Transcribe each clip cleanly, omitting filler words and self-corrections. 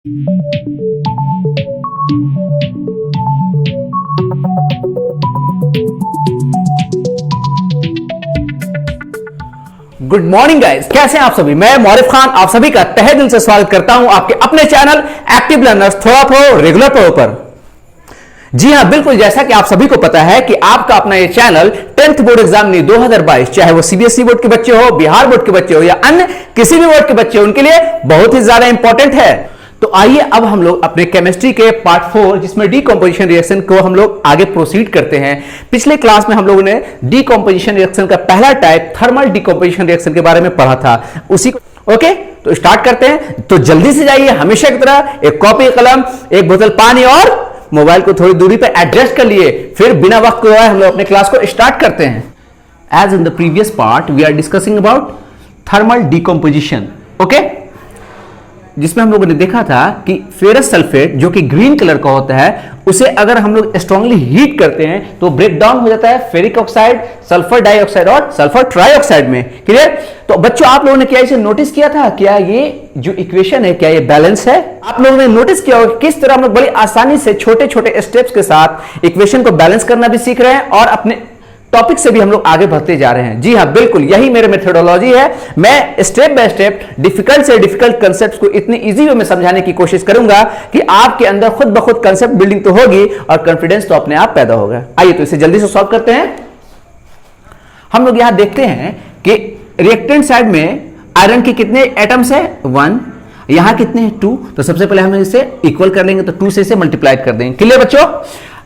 Good morning guys, कैसे हैं आप सभी। मैं मौरिफ खान आप सभी का तहे दिल से स्वागत करता हूं आपके अपने चैनल एक्टिव लर्नर्स थोड़ा पढ़ो रेगुलर पढ़ो पर। जी हां, बिल्कुल जैसा कि आप सभी को पता है कि आपका अपना ये चैनल 10th बोर्ड एग्जाम नहीं 2022, चाहे वो सीबीएसई बोर्ड के बच्चे हो, बिहार बोर्ड के बच्चे हो या अन्य किसी भी बोर्ड के बच्चे हो, उनके लिए बहुत ही ज्यादा इंपॉर्टेंट है। तो आइए अब हम लोग अपने केमिस्ट्री के पार्ट 4 जिसमें डीकंपोजिशन रिएक्शन को हम लोग आगे प्रोसीड करते हैं। पिछले क्लास में हम लोगों ने डीकंपोजिशन रिएक्शन का पहला टाइप थर्मल डीकंपोजिशन रिएक्शन के बारे में पढ़ा था। उसी ओके, तो स्टार्ट करते हैं। तो जल्दी से जाइए, हमेशा की तरह एक कॉपी कलम, एक बोतल पानी और मोबाइल को थोड़ी दूरी पर एडजस्ट कर लिए, फिर बिना वक्त को हम लोग अपने क्लास को स्टार्ट करते हैं। As in the previous part we are discussing about thermal decomposition, okay, जिसमें हम लोगों ने देखा था कि फेरस सल्फेट जो कि ग्रीन कलर का होता है, उसे अगर हम लोग स्ट्रांगली हीट करते हैं तो ब्रेक डाउन हो जाता है फेरिक ऑक्साइड, सल्फर डाइऑक्साइड और सल्फर ट्राइऑक्साइड में। क्लियर। तो बच्चों, आप लोगों ने क्या इसे नोटिस किया था? क्या ये जो इक्वेशन है क्या ये बैलेंस है? आप लोगों ने नोटिस किया होगा किस तरह हम लोग बड़ी आसानी से छोटे छोटे स्टेप्स के साथ इक्वेशन को बैलेंस करना भी सीख रहे हैं और अपने टॉपिक से भी हम लोग आगे बढ़ते जा रहे हैं। जी हां, बिल्कुल यही मेरे मेथोडोलॉजी है। मैं स्टेप बाय स्टेप डिफिकल्ट से डिफिकल्ट कांसेप्ट्स को इतनी इजी वे में समझाने की कोशिश करूंगा कि आपके अंदर खुद ब खुद कांसेप्ट बिल्डिंग तो होगी और कॉन्फिडेंस तो अपने आप पैदा होगा। आइए तो इसे जल्दी से सॉल्व करते हैं। हम लोग यहां देखते हैं कि रिएक्टेंट साइड में आयरन के कितने एटम्स है? 1। यहां कितने हैं? 2। तो सबसे पहले हम इसे इक्वल कर लेंगे, तो 2 से इसे मल्टीप्लाई कर देंगे। क्लियर बच्चों?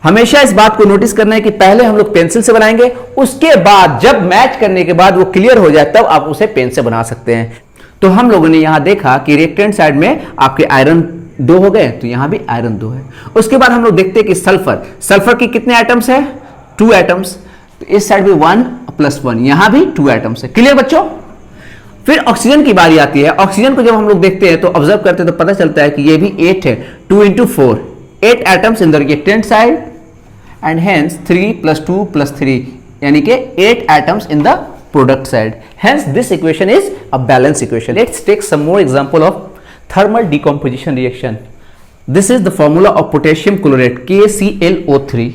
हमेशा इस बात को नोटिस करना है कि पहले हम लोग पेंसिल से बनाएंगे, उसके बाद जब मैच करने के बाद वो क्लियर हो जाए तब आप उसे पेन से बना सकते हैं। तो हम लोगों ने यहां देखा कि रिएक्टेंट साइड में आपके आयरन 2 हो गए, तो यहां भी आयरन 2 है। उसके बाद हम लोग देखते हैं कि सल्फर के कितने एटम्स है? 2 एटम्स। तो इस साइड भी 1 + 1, यहां भी 2 एटम्स है। क्लियर बच्चों? फिर ऑक्सीजन की बारी आती है। ऑक्सीजन को जब हम लोग देखते हैं तो ऑब्जर्व करते हैं तो पता चलता है कि ये भी 8 है। 2 × 4, 8 atoms in the reactant side and hence 3 + 2 + 3 यानी कि 8 atoms in the product side. Hence this equation is a balanced equation. Let's take some more example of thermal decomposition reaction. This is the formula of potassium chlorate KClO3.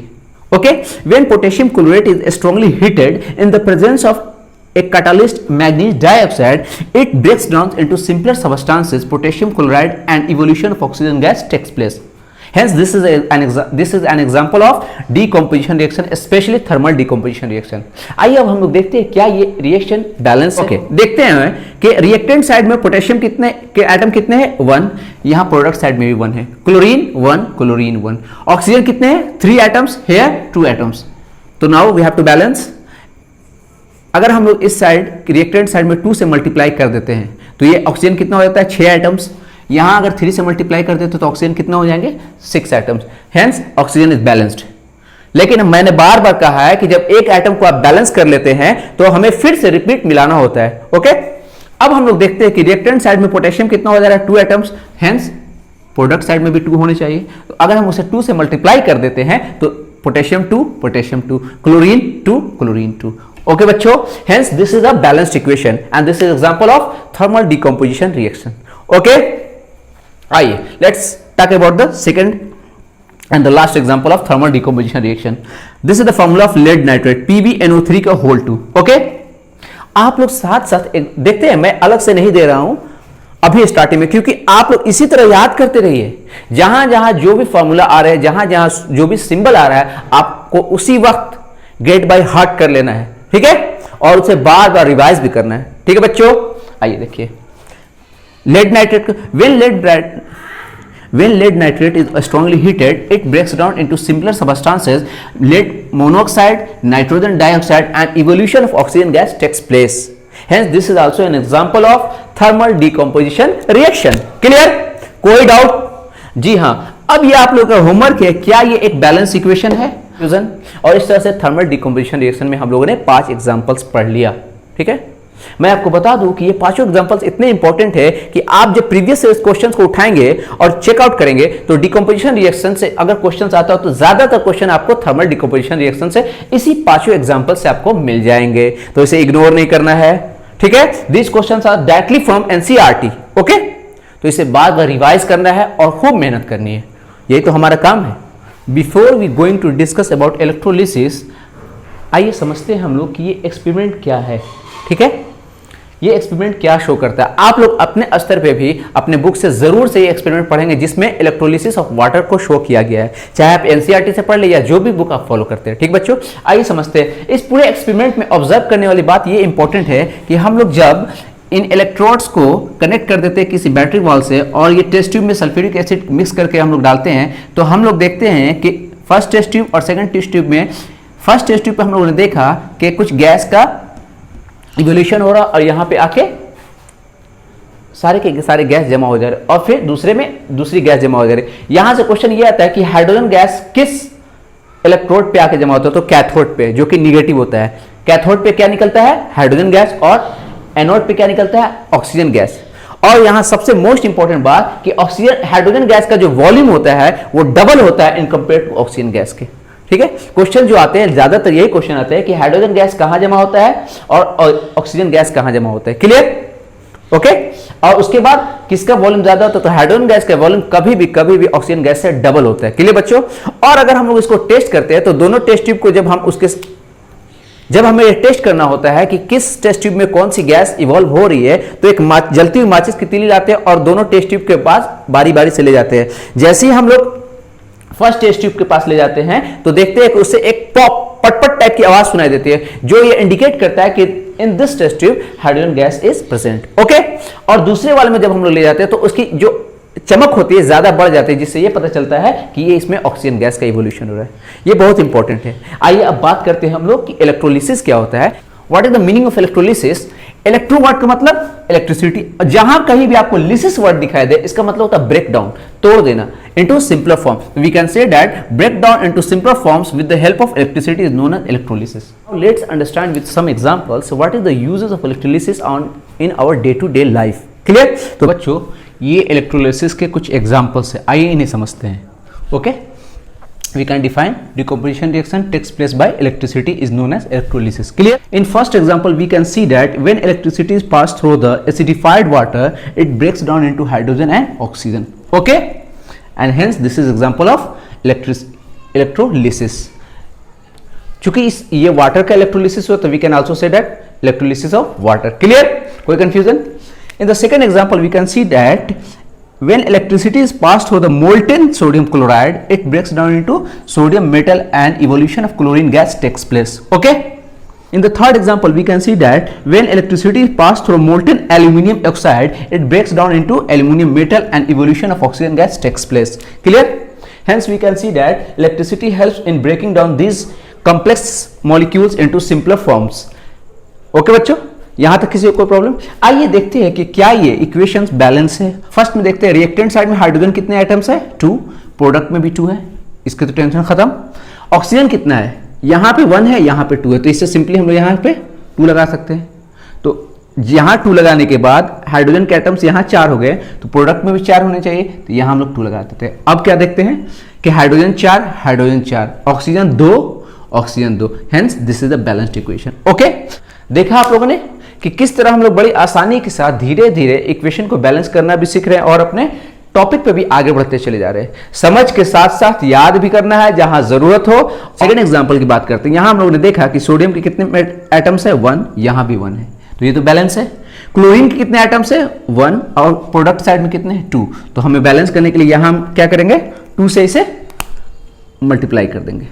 Okay, when potassium chlorate is strongly heated in the presence of a catalyst manganese dioxide, it breaks down into simpler substances potassium chloride and evolution of oxygen gas takes place. Hence this is an example of decomposition reaction, especially thermal decomposition reaction. आइए अब हम लोग देखते हैं क्या ये reaction balance है। देखते हैं कि रिएक्टेंट साइड में पोटेशियम कितने के एटम कितने हैं? 1। यहाँ प्रोडक्ट साइड में भी 1 है। Chlorine 1, chlorine 1। ऑक्सीजन कितने हैं? 3 एटम्स, हेयर 2 एटम्स। तो now we have to balance. अगर हम लोग इस साइड रिएक्टेंट साइड में 2 से मल्टीप्लाई कर देते हैं तो ये ऑक्सीजन कितना हो जाता है? 6 एटम्स। यहां अगर 3 से मल्टीप्लाई कर देते तो ऑक्सीजन कितना हो जाएंगे? 6 atoms. Hence oxygen is balanced. लेकिन मैंने बार बार कहा है कि जब एक एटम को आप बैलेंस कर लेते हैं तो हमें फिर से रिपीट मिलाना होता है। ओके, अब हम लोग देखते हैं कि रिएक्टेंट साइड में पोटेशियम कितना हो जा रहा है? 2 एटम्स। हेंस प्रोडक्ट साइड में भी 2 होने चाहिए। तो अगर हम उसे 2 से मल्टीप्लाई कर देते हैं तो पोटेशियम 2, क्लोरीन 2, क्लोरीन 2। ओके बच्चों, hence this is a balanced equation and this is example of thermal decomposition reaction. Okay, आइए let's talk about the second and the last example of thermal decomposition reaction. This is the formula of lead nitrate PbNO3 का whole 2। Okay, आप लोग साथ साथ देखते हैं, मैं अलग से नहीं दे रहा हूं अभी स्टार्टिंग में, क्योंकि आप लोग इसी तरह याद करते रहिए। जहां जहां जो भी फॉर्मूला आ रहे हैं, जहां जहां जो भी सिंबल आ रहा है, आपको उसी वक्त गेट बाय हार्ट कर लेना है, ठीक है, और उसे बार बार रिवाइज भी करना है। ठीक है बच्चों, आइए देखिए lead nitrate. When lead nitrate is strongly heated, it breaks down into simpler substances, lead monoxide, nitrogen dioxide, and evolution of oxygen gas takes place. Hence this is also an example of thermal decomposition reaction. Clear? कोई doubt? जी हाँ। अब ये आप लोगों का homework है, क्या ये एक बैलेंस इक्वेशन है? और इस तरह से थर्मल डिकम्पोजिशन रिएक्शन में हम लोगों ने 5 एग्जांपल्स पढ़ लिया। ठीक है, मैं आपको बता दूं कि ये 5 एग्जांपल्स इतने इंपॉर्टेंट है कि आप जब प्रीवियस क्वेश्चंस को उठाएंगे और चेकआउट करेंगे तो डिकम्पोजिशन रिएक्शन से अगर क्वेश्चंस आता हो तो ज्यादातर क्वेश्चन आपको थर्मल डिकम्पोजिशन रिएक्शन से इसी 5 एग्जांपल से आपको मिल जाएंगे। तो इसे इग्नोर नहीं करना है। ठीक है, these questions are directly from NCERT. Okay, तो इसे बार बार रिवाइज करना है और खूब मेहनत करनी है, यही तो हमारा काम है। Before we going to discuss about electrolysis, आइए समझते हैं हम लोग कि ये एक्सपेरिमेंट क्या है। ठीक है, ये एक्सपेरिमेंट क्या शो करता है। आप लोग अपने स्तर पे भी अपने बुक से जरूर से ये एक्सपेरिमेंट पढ़ेंगे जिसमें इलेक्ट्रोलिसिस ऑफ वाटर को शो किया गया है, चाहे आप एनसीईआरटी से पढ़ ले या जो भी बुक आप फॉलो करते हैं। ठीक बच्चों, आइए समझते हैं। इस पूरे एक्सपेरिमेंट में ऑब्जर्व करने वाली बात ये इंपॉर्टेंट है कि हम लोग जब इन इलेक्ट्रोड्स को कनेक्ट कर देते हैं किसी बैटरी वॉल से और ये टेस्ट ट्यूब में सल्फ्यूरिक एसिड मिक्स करके हम लोग डालते हैं, तो हम लोग देखते हैं कि फर्स्ट टेस्ट ट्यूब और सेकंड टेस्ट ट्यूब में, फर्स्ट टेस्ट ट्यूब पे हम लोगों ने देखा कि कुछ गैस का इवोल्यूशन हो रहा और यहाँ पे आके सारे के सारे गैस जमा हो जा रहे और फिर दूसरे में दूसरी गैस जमा हो जा रही। यहां से क्वेश्चन ये आता है कि हाइड्रोजन गैस किस इलेक्ट्रोड पे आके जमा होता है, तो कैथोड पे, जो कि निगेटिव होता है। कैथोड पे क्या निकलता है, हाइड्रोजन गैस, और एनोड पे क्या निकलता है, ऑक्सीजन गैस। और यहां सबसे मोस्ट इंपॉर्टेंट बात कि ऑक्सीजन हाइड्रोजन गैस का जो वॉल्यूम होता है वो डबल होता है in compare to oxygen gas के। ठीक है, क्वेश्चन जो आते हैं ज्यादातर यही क्वेश्चन आते हैं कि हाइड्रोजन गैस कहां जमा होता है और ऑक्सीजन गैस कहां जमा होता है। Clear, okay. और उसके बाद किसका वॉल्यूम ज्यादा होता है, तो हाइड्रोजन गैस का वॉल्यूम कभी भी ऑक्सीजन गैस से डबल होता है। क्लियर बच्चों। और अगर हम लोग इसको टेस्ट करते हैं तो दोनों टेस्ट ट्यूब को जब हमें टेस्ट करना होता है कि किस टेस्ट ट्यूब में कौन सी गैस इवॉल्व हो रही है, तो एक जलती हुई माचिस की तीली लाते हैं और दोनों टेस्ट ट्यूब के पास बारी बारी से ले जाते हैं। जैसे ही हम लोग फर्स्ट टेस्ट ट्यूब के पास ले जाते हैं तो देखते हैं कि उससे एक पॉप पटपट टाइप की आवाज सुनाई देती है, जो ये इंडिकेट करता है कि in this test tube hydrogen gas is present. Okay. और दूसरे वाले में जब हम लोग ले जाते हैं तो उसकी जो चमक होती है ज्यादा बढ़ जाती है, जिससे ये पता चलता है कि ये इसमें ऑक्सीजन गैस का इवोल्यूशन हो रहा है। ये बहुत इंपॉर्टेंट है। आइए अब बात करते हैं हम लोग कि इलेक्ट्रोलिसिस क्या होता है। What is the meaning of electrolysis. Electro word का मतलब इलेक्ट्रिसिटी। जहां कहीं भी आपको लिसिस वर्ड दिखाई दे, इसका मतलब होता है ब्रेक डाउन, तोड़ देना, into simpler form. We can say that breakdown into simpler forms with the help of electricity is known as electrolysis. Now let's understand with some examples what is the uses of electrolysis in our day-to-day life. Clear? तो बच्चों ये electrolysis के कुछ examples है, आइए इन्हें समझते हैं। Okay, we can define decomposition reaction takes place by electricity is known as electrolysis. Clear? In first example we can see that when electricity is passed through the acidified water, it breaks down into hydrogen and oxygen. Okay, and hence this is example of electrolysis. चूंकि ये water का electrolysis हो तो we can also say that electrolysis of water. Clear? कोई confusion? In the second example we can see that when electricity is passed through the molten sodium chloride, it breaks down into sodium metal and evolution of chlorine gas takes place. Okay. In the third example we can see that when electricity is passed through molten aluminum oxide, it breaks down into aluminum metal and evolution of oxygen gas takes place. Clear? Hence we can see that electricity helps in breaking down these complex molecules into simpler forms. Okay बच्चों, यहां तक किसी को कोई problem. आइए देखते हैं कि क्या ये इक्वेशंस बैलेंस है। फर्स्ट में देखते हैं रिएक्टेंट साइड में हाइड्रोजन कितने एटम्स है, 2, प्रोडक्ट में भी 2 है, इसके तो टेंशन खत्म। ऑक्सीजन कितना है, यहां पे 1 है, यहां पे 2 है, तो इससे सिंपली हम लोग यहां पे 2 लगा सकते हैं। तो यहां 2 लगाने के बाद हाइड्रोजन के एटम्स यहां 4 हो गए, तो प्रोडक्ट में भी 4 होने चाहिए, तो यहां हम लोग 2 लगा देते हैं। अब क्या देखते हैं कि hydrogen 4, oxygen 2, hence this is the balanced equation. Okay, देखा आप लोगों ने कि किस तरह हम लोग बड़ी आसानी के साथ धीरे धीरे इक्वेशन को बैलेंस करना भी सीख रहे हैं और अपने टॉपिक पे भी आगे बढ़ते चले जा रहे हैं। समझ के साथ साथ याद भी करना है जहां जरूरत हो। सेकंड एग्जांपल की बात करते हैं। यहां हम लोगों ने देखा कि सोडियम के कितने एटम्स है, 1, यहां भी 1 है, तो ये तो बैलेंस है। क्लोरीन के कितने एटम्स है, 1, और प्रोडक्ट साइड में कितने हैं, 2। तो हमें बैलेंस करने के लिए यहां हम क्या करेंगे, 2 से इसे मल्टीप्लाई कर देंगे।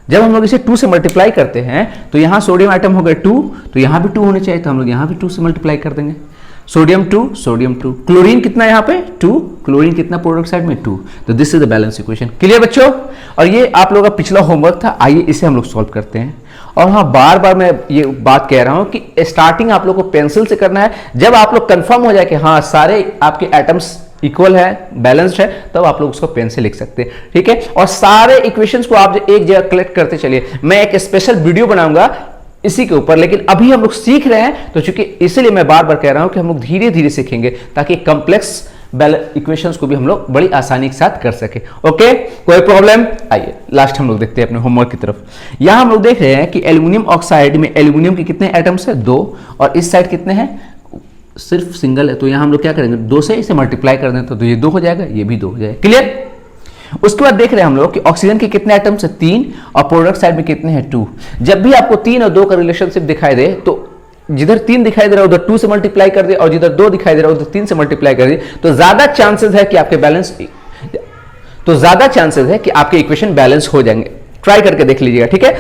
जब हम लोग इसे 2 से मल्टीप्लाई करते हैं तो यहां सोडियम आइटम हो गए 2, तो यहां भी 2 होने चाहिए, तो हम लोग यहां भी 2 से मल्टीप्लाई कर देंगे। सोडियम 2, क्लोरीन कितना यहां पे 2, क्लोरीन कितना प्रोडक्ट साइड में 2, तो this is the balance equation. Clear बच्चों? और ये आप लोगों का पिछला होमवर्क था, आइए इसे हम लोग सॉल्व करते हैं। और हाँ, बार बार मैं ये बात कह रहा हूं कि स्टार्टिंग आप लोग को पेंसिल से करना है। जब आप लोग कंफर्म हो जाए कि हाँ सारे आपके एटम्स इक्वल है, बैलेंस्ड है, तब आप लोग उसको पेन से लिख सकते हैं। ठीक है, और सारे इक्वेशंस को आप एक जगह कलेक्ट करते चलिए। मैं एक स्पेशल वीडियो बनाऊंगा इसी के ऊपर, लेकिन अभी हम लोग सीख रहे हैं, तो चूंकि इसलिए मैं बार बार कह रहा हूं कि हम लोग धीरे धीरे सीखेंगे ताकि कॉम्प्लेक्स इक्वेशंस को भी हम लोग बड़ी आसानी के साथ कर सके। ओके, कोई प्रॉब्लम? आइए लास्ट हम लोग देखते हैं अपने होमवर्क की तरफ। यहां हम लोग देख रहे हैं कि एल्यूमिनियम ऑक्साइड में एल्यूमिनियम के कितने एटम्स है, 2, और इस साइड कितने हैं, सिर्फ सिंगल है तो यहाँ हम लोग क्या करेंगे, 2 से इसे मल्टीप्लाई कर दें तो ये 2 हो जाएगा, ये भी 2 हो जाएगा। क्लियर। उसके बाद देख रहे हैं हम लोग कि ऑक्सीजन के कितने एटम्स है, 3, और प्रोडक्ट साइड में कितने हैं, 2। जब भी आपको 3 और 2 का रिलेशनशिप दिखाई दे तो जिधर 3 दिखाई दे रहा है उधर 2 से मल्टीप्लाई कर दे, और जिधर 2 दिखाई दे रहा है उधर 3 से मल्टीप्लाई कर दे, तो ज्यादा चांसेस है कि आपके आपके इक्वेशन बैलेंस हो जाएंगे। ट्राई करके देख लीजिएगा, ठीक है।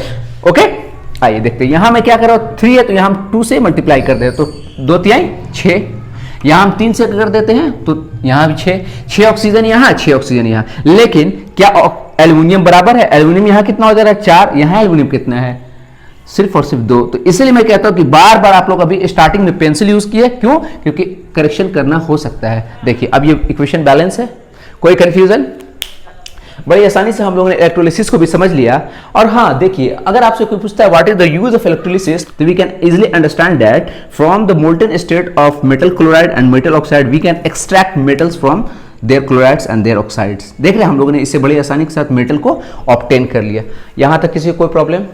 ओके, आइए देखते हैं। यहां मैं क्या कर रहा हूं, 3 है तो यहां हम 2 से मल्टीप्लाई कर दे तो 2 3 6, यहां हम 3 से कर देते हैं तो यहां भी 6 ऑक्सीजन यहां, 6 ऑक्सीजन यहां। लेकिन क्या एल्यूमिनियम बराबर है? एल्यूमिनियम यहां कितना हो जा रहा है, 4, यहां एल्यूमिनियम कितना है, सिर्फ और सिर्फ 2। तो इसलिए मैं कहता हूं कि बार बार आप लोग अभी स्टार्टिंग में पेंसिल यूज किए, क्यों? क्योंकि करेक्शन करना हो सकता है। देखिए अब ये इक्वेशन बैलेंस है, कोई कंफ्यूजन? बड़ी आसानी से हम लोगों ने इलेक्ट्रोलिसिस को भी समझ लिया। और हाँ देखिए, अगर आपसे कोई पूछता है what is the use of electrolysis, तो we can easily understand that from the molten state of metal chloride and metal oxide we can extract metals from their chlorides and their oxides. देख रहे हैं हम लोगों ने इससे बड़ी आसानी के साथ मेटल को ऑब्टेन कर लिया। यहां तक किसी को कोई प्रॉब्लम?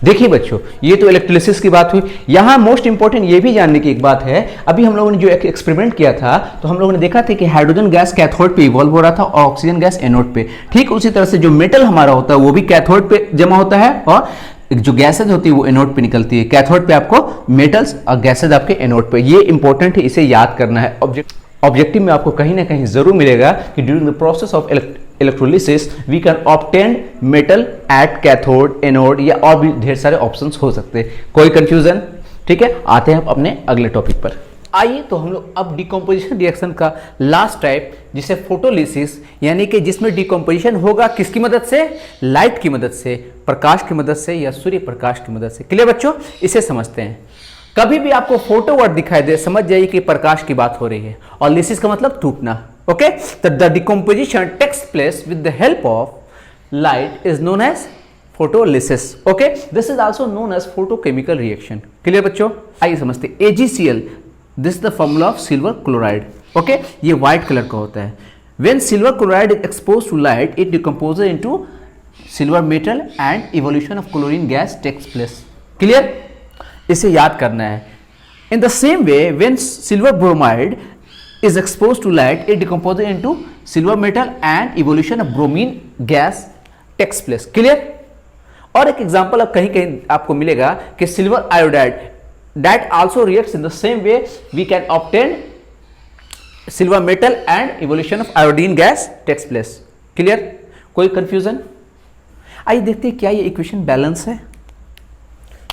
देखिए बच्चों, ये तो इलेक्ट्रोलिसिस की बात हुई। यहां मोस्ट इंपॉर्टेंट ये भी जानने की एक बात है, अभी हम लोगों ने जो एक्सपेरिमेंट किया था तो हम लोगों ने देखा था कि हाइड्रोजन गैस कैथोड पे इवॉल्व हो रहा था और ऑक्सीजन गैस एनोड पे। ठीक उसी तरह से जो मेटल हमारा होता है वो भी कैथोड पे जमा होता है और जो गैसेज होती है वो एनोड पे निकलती है। कैथोड पे आपको मेटल्स और गैसेज आपके एनोड पे। ये इंपॉर्टेंट है, इसे याद करना है। ऑब्जेक्टिव में आपको कहीं ना कहीं जरूर मिलेगा कि during the process of electrolysis we can obtain metal at cathode, anode, या और भी ढेर सारे ऑप्शंस हो सकते हैं। कोई कंफ्यूजन? ठीक है, आते हैं अपने अगले टॉपिक पर। आइए तो हम लोग अब डिकम्पोजिशन रिएक्शन का लास्ट टाइप, जिसे फोटोलिसिस, यानी कि जिसमें डिकम्पोजिशन होगा किसकी मदद से? लाइट की मदद से, प्रकाश की मदद से या सूर्य प्रकाश की मदद से। क्लियर बच्चों, इसे समझते हैं। कभी भी आपको फोटो वर्ड दिखाई दे, समझ जाइए कि प्रकाश की बात हो रही है, और लिसिस का मतलब टूटना। ओके, तो the decomposition takes place with the help of light is known as photolysis. Okay, this is also known as photochemical reaction. Clear बच्चों, आइए समझते हैं। AgCl, this is the formula of silver chloride. Okay, ये white colour का होता है। When silver chloride is exposed to light it decomposes into silver metal and evolution of chlorine gas takes place. Clear, इसे याद करना है। In the same way when silver bromide is exposed to light it decomposes into silver metal and evolution of bromine gas takes place. Clear? और एक example अब कहीं कहीं आपको मिलेगा कि silver iodide, that also reacts in the same way we can obtain silver metal and evolution of iodine gas takes place. Clear? कोई confusion? आइए देखते हैं क्या ये इक्वेशन बैलेंस है।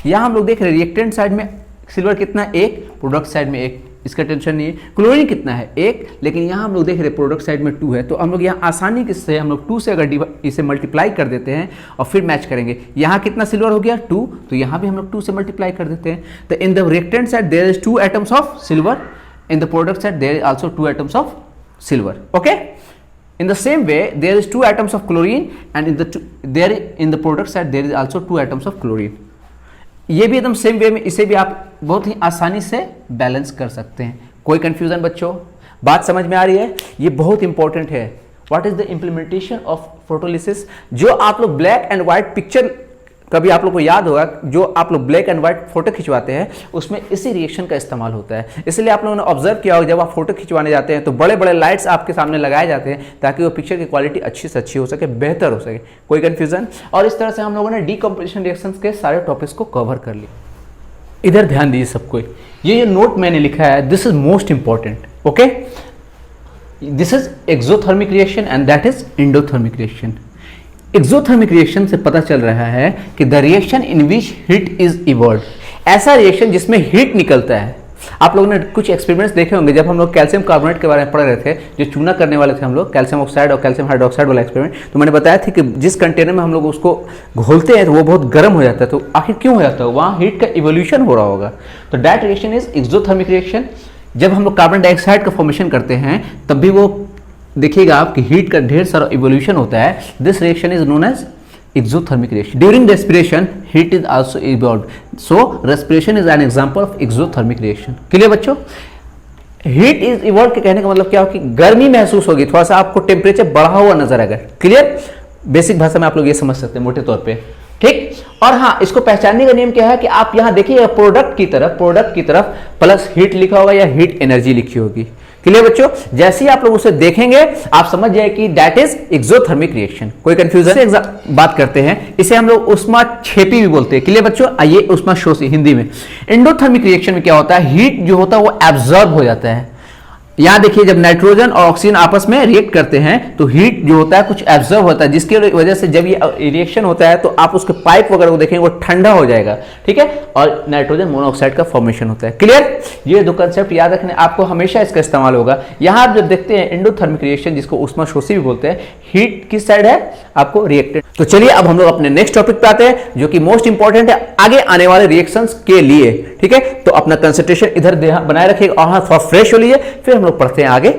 यहां हम लोग देख रहे हैं रिएक्टेंट साइड में सिल्वर कितना, 1, प्रोडक्ट साइड में 1, इसका टेंशन नहीं है। क्लोरीन कितना है, 1, लेकिन यहां हम लोग देख रहे हैं प्रोडक्ट साइड में 2 है, तो हम लोग यहां आसानी से हम लोग 2 से अगर इसे मल्टीप्लाई कर देते हैं और फिर मैच करेंगे, यहां कितना सिल्वर हो गया 2, तो यहां भी हम लोग 2 से मल्टीप्लाई कर देते हैं। तो in the reactant side there is 2 atoms of silver, in the product side there is also 2 atoms of silver. Okay, in the same way there is 2 atoms of chlorine and in the product side there is also 2 atoms of chlorine. ये भी एकदम same way में, इसे भी आप बहुत ही आसानी से बैलेंस कर सकते हैं। कोई कंफ्यूजन बच्चों? बात समझ में आ रही है? ये बहुत इंपॉर्टेंट है। What is the implementation of photolysis? जो आप लोग ब्लैक एंड व्हाइट पिक्चर, कभी आप लोग को याद होगा जो आप लोग ब्लैक एंड व्हाइट फोटो खिंचवाते हैं उसमें इसी रिएक्शन का इस्तेमाल होता है। इसलिए आप लोगों ने ऑब्जर्व किया होगा जब आप फोटो खिंचवाने जाते हैं तो बड़े बड़े लाइट्स आपके सामने लगाए जाते हैं ताकि वो पिक्चर की क्वालिटी अच्छी से अच्छी हो सके, बेहतर हो सके। कोई कंफ्यूजन? और इस तरह से हम लोगों ने डिकम्पोजिशन रिएक्शंस के सारे टॉपिक्स को कवर कर लिया। इधर ध्यान दीजिए सबको, ये नोट मैंने लिखा है, this is most important. Okay, this is exothermic reaction and that is endothermic reaction. Exothermic reaction से पता चल रहा है कि the reaction in which heat is evolve, ऐसा रिएक्शन जिसमें हीट निकलता है। आप लोगों ने कुछ एक्सपेरिमेंट्स देखे होंगे जब हम लोग कैल्शियम कार्बोनेट के बारे में पढ़ रहे थे, जो चूना करने वाले थे हम लोग, कैल्शियम ऑक्साइड और कैल्शियम हाइड्रोक्साइड वाला एक्सपेरिमेंट। तो मैंने बताया था कि जिस कंटेनर में हम लोग उसको घोलते हैं तो वो बहुत गर्म हो जाता है, तो आखिर क्यों हो जाता है? वहाँ हीट का इवोल्यूशन हो रहा होगा। तो that reaction is exothermic reaction. जब हम लोग कार्बन डाइऑक्साइड का फॉर्मेशन करते हैं तब भी वो देखिएगा आपकी हीट का ढेर सारा इवोल्यूशन होता है। This reaction is known as exothermic reaction. During respiration heat is also evolved, so respiration is an example of exothermic reaction. Clear बच्चों? हीट इज इवॉल्व के कहने का मतलब क्या हो कि गर्मी महसूस होगी, थोड़ा सा आपको टेम्परेचर बढ़ा हुआ नजर आएगा। क्लियर? बेसिक भाषा में आप लोग ये समझ सकते हैं मोटे तौर पे, ठीक। और हाँ, इसको पहचानने का नियम क्या है कि आप यहां देखिए प्रोडक्ट की तरफ प्लस हीट लिखा होगा या हीट एनर्जी लिखी होगी। क्लियर बच्चों? जैसे ही आप लोग उसे देखेंगे आप समझ जाए कि दैट इज एक्सोथर्मिक रिएक्शन। कोई कंफ्यूजन? बात करते हैं, इसे हम लोग ऊष्माक्षेपी भी बोलते हैं। क्लियर बच्चों? आइए ऊष्माशोषी हिंदी में। एंडोथर्मिक रिएक्शन में क्या होता है, हीट जो होता है वो एब्जॉर्ब हो जाता है। यहां देखिए जब नाइट्रोजन और ऑक्सीजन आपस में रिएक्ट करते हैं तो हीट जो होता है कुछ एब्जॉर्ब होता है, जिसकी वजह से जब ये रिएक्शन होता है तो आप उसके पाइप वगैरह को देखेंगे वो ठंडा हो जाएगा, ठीक है, और नाइट्रोजन मोनोऑक्साइड का फॉर्मेशन होता है। क्लियर? ये दो कंसेप्ट याद रखने, आपको हमेशा इसका इस्तेमाल होगा। यहां आप जब देखते हैं एंडोथर्मिक रिएक्शन जिसको ऊष्माशोषी भी बोलते हैं, हीट किस साइड है आपको रिएक्टेड। तो चलिए अब हम लोग अपने नेक्स्ट टॉपिक पे आते हैं जो कि मोस्ट इंपॉर्टेंट है आगे आने वाले रिएक्शंस के लिए, ठीक है। तो अपना कंसंट्रेशन इधर बनाए रखिएगा और थोड़ा फ्रेश हो लीजिए, फिर हम लोग पढ़ते हैं आगे।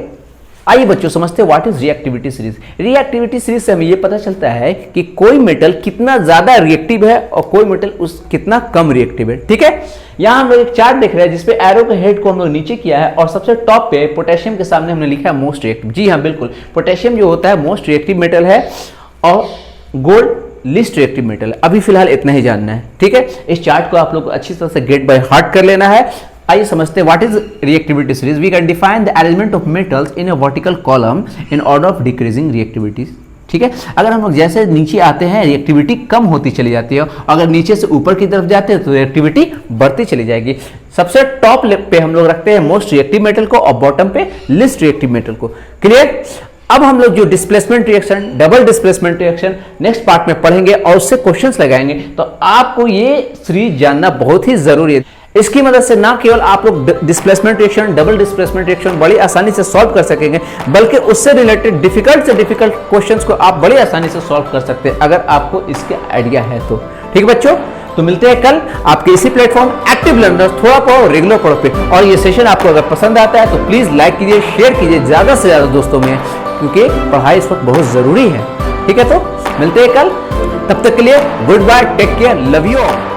आइए बच्चों समझते हैं what is reactivity series. Reactivity series से हमें यह पता चलता है कि कोई मेटल कितना ज्यादा रिएक्टिव है और कोई मेटल उस कितना कम रिएक्टिव है, ठीक है। यहां हम लोग एक चार्ट देख रहे हैं जिसपे एरो के हेड को हम लोग नीचे किया है और सबसे टॉप पे पोटेशियम के सामने हमने लिखा है मोस्ट रिएक्टिव। जी हाँ बिल्कुल, पोटेशियम जो होता है मोस्ट रिएक्टिव मेटल है और गोल्ड लिस्ट रिएक्टिव मेटल है। अभी फिलहाल इतना ही जानना है, ठीक है। इस चार्ट को आप लोग अच्छी तरह से गेट बाय हार्ट कर लेना है। आइए समझते हैं what is reactivity series. We can define the arrangement of metals in a vertical column in order of decreasing reactivity, ठीक है। अगर हम लोग जैसे नीचे आते हैं रिएक्टिविटी कम होती चली जाती है, अगर नीचे से ऊपर की तरफ जाते हैं तो रिएक्टिविटी बढ़ती चली जाएगी। सबसे टॉप पे हम लोग रखते हैं मोस्ट रिएक्टिव मेटल को और बॉटम पे लिस्ट रिएक्टिव मेटल को। क्लियर? अब हम लोग जो displacement reaction, double displacement reaction next part में पढ़ेंगे और उससे क्वेश्चंस लगाएंगे। तो आपको ये सीरीज जानना बहुत ही जरूरी है। इसकी मदद से ना केवल आप लोग displacement reaction, double displacement reaction बड़ी आसानी से सॉल्व कर सकेंगे, बल्कि उससे रिलेटेड डिफिकल्ट से डिफिकल्ट क्वेश्चंस को आप बड़ी आसानी से सॉल्व कर सकते हैं अगर आपको इसके आइडिया है तो। ठीक है बच्चों, तो मिलते हैं कल आपके इसी प्लेटफॉर्म एक्टिव लर्नर्स थोड़ा पढ़ो रेगुलर पढ़ो पे। और ये सेशन आपको अगर पसंद आता है तो प्लीज लाइक कीजिए, शेयर कीजिए ज्यादा से ज्यादा दोस्तों में, क्योंकि पढ़ाई इस वक्त बहुत जरूरी है। ठीक है, तो मिलते हैं कल, तब तक के लिए good bye, take care, love you all.